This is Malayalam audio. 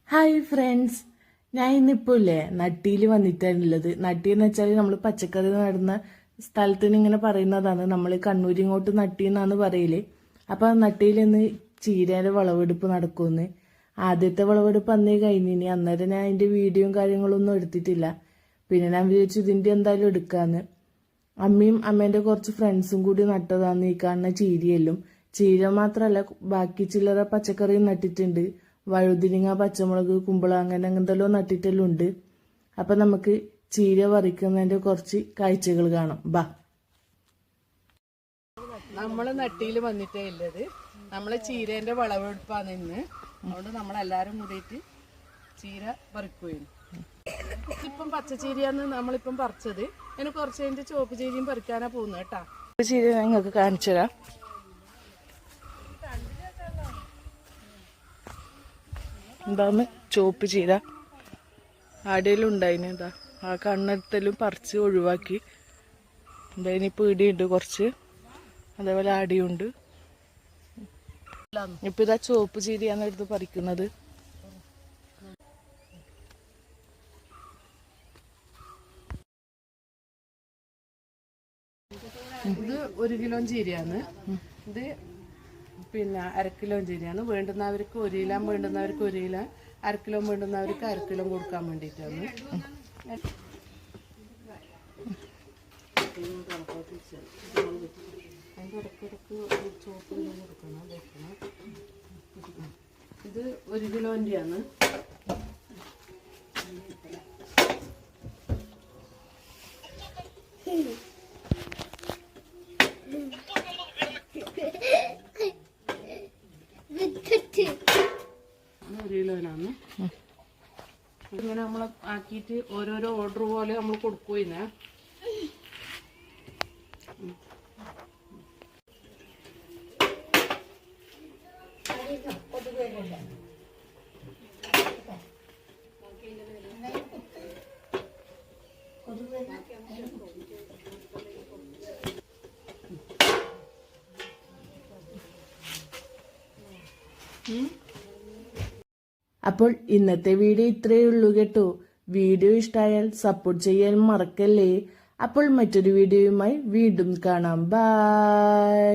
ഹായ് ഫ്രണ്ട്സ്, ഞാൻ ഇന്നിപ്പോൾ ഇല്ലേ നട്ടിയിൽ വന്നിട്ടാണുള്ളത്. നട്ടി എന്ന് വെച്ചാൽ നമ്മൾ പച്ചക്കറി നടുന്ന സ്ഥലത്തിന് ഇങ്ങനെ പറയുന്നതാണ്. നമ്മൾ കണ്ണൂർ ഇങ്ങോട്ട് നട്ടി എന്നാണ് പറയല്. അപ്പം നട്ടിയിൽ നിന്ന് ചീരയുടെ വിളവെടുപ്പ് നടക്കുമെന്ന്. ആദ്യത്തെ വിളവെടുപ്പ് അന്നേ കഴിഞ്ഞിനി. അന്നേരം ഞാൻ അതിൻ്റെ വീഡിയോയും കാര്യങ്ങളൊന്നും എടുത്തിട്ടില്ല. പിന്നെ ഞാൻ വിചാരിച്ചു ഇതിൻ്റെ എന്തായാലും എടുക്കാന്ന്. അമ്മയും അമ്മേൻ്റെ കുറച്ച് ഫ്രണ്ട്സും കൂടി നട്ടതാണ് ഈ കാണുന്ന ചീരയെല്ലാം. ചീര മാത്രമല്ല, ബാക്കി ചില്ലറ പച്ചക്കറിയും നട്ടിട്ടുണ്ട്. വഴുതിരിങ്ങ, പച്ചമുളക്, കുമ്പളം അങ്ങനത്തെ നട്ടിട്ടെല്ലാം ഉണ്ട്. അപ്പൊ നമുക്ക് ചീര പറിക്കുന്നതിന്റെ കുറച്ച് കാഴ്ചകൾ കാണാം. ബാ. നമ്മള് നട്ടിയിൽ വന്നിട്ടേ ഉള്ളത്. നമ്മള് ചീരേന്റെ വിളവെടുപ്പാണ് ഇന്ന്. അതുകൊണ്ട് നമ്മളെല്ലാരും കൂടിയിട്ട് ചീര പറിക്കുകയും. ഇപ്പം പച്ചച്ചീരയാണ് നമ്മളിപ്പം പറിച്ചത്. അതിന് കുറച്ച് അതിന്റെ ചുവപ്പ് ചീരയും പറിക്കാനാ പോകുന്നത് കേട്ടാ. ചീര നിങ്ങൾക്ക് കാണിച്ചു തരാം. എന്താന്ന് ചുവപ്പ് ചീര ആടെയെല്ലാം ഉണ്ടായിന്. എന്താ ആ കണ്ണെടുത്തെല്ലാം പറിച്ച് ഒഴിവാക്കി. എന്താ ഇനി പീടിയുണ്ട് കുറച്ച്, അതേപോലെ ആടിയുണ്ട്. ഇപ്പൊ ഇതാ ചുവപ്പ് ചീരയാണ് എടുത്ത് പറിക്കുന്നത്. ഇത് 1 കിലോ ചീരയാണ്. ഇത് പിന്നെ 1/2 കിലോ ചീരയാണ്. വേണ്ടുന്നവർക്ക് 1 കിലോ, വേണ്ടുന്നവർക്ക് 1 കിലോ, 1/2 കിലോ വേണ്ടുന്നവർക്ക് 1/2 കിലോ കൊടുക്കാൻ വേണ്ടിയിട്ടാണ്. ഇത് 1 കിലോൻ്റെയാണ്. കിലോനാണ്. ഇങ്ങനെ നമ്മൾ ആക്കിയിട്ട് ഓരോരോ ഓർഡർ പോലെ നമ്മൾ കൊടുക്കുന്നെ. അപ്പോൾ ഇന്നത്തെ വീഡിയോ ഇത്രയേ ഉള്ളൂ കേട്ടോ. വീഡിയോ ഇഷ്ടമായാൽ സപ്പോർട്ട് ചെയ്യാൻ മറക്കല്ലേ. അപ്പോൾ മറ്റൊരു വീഡിയോയുമായി വീണ്ടും കാണാം. ബൈ.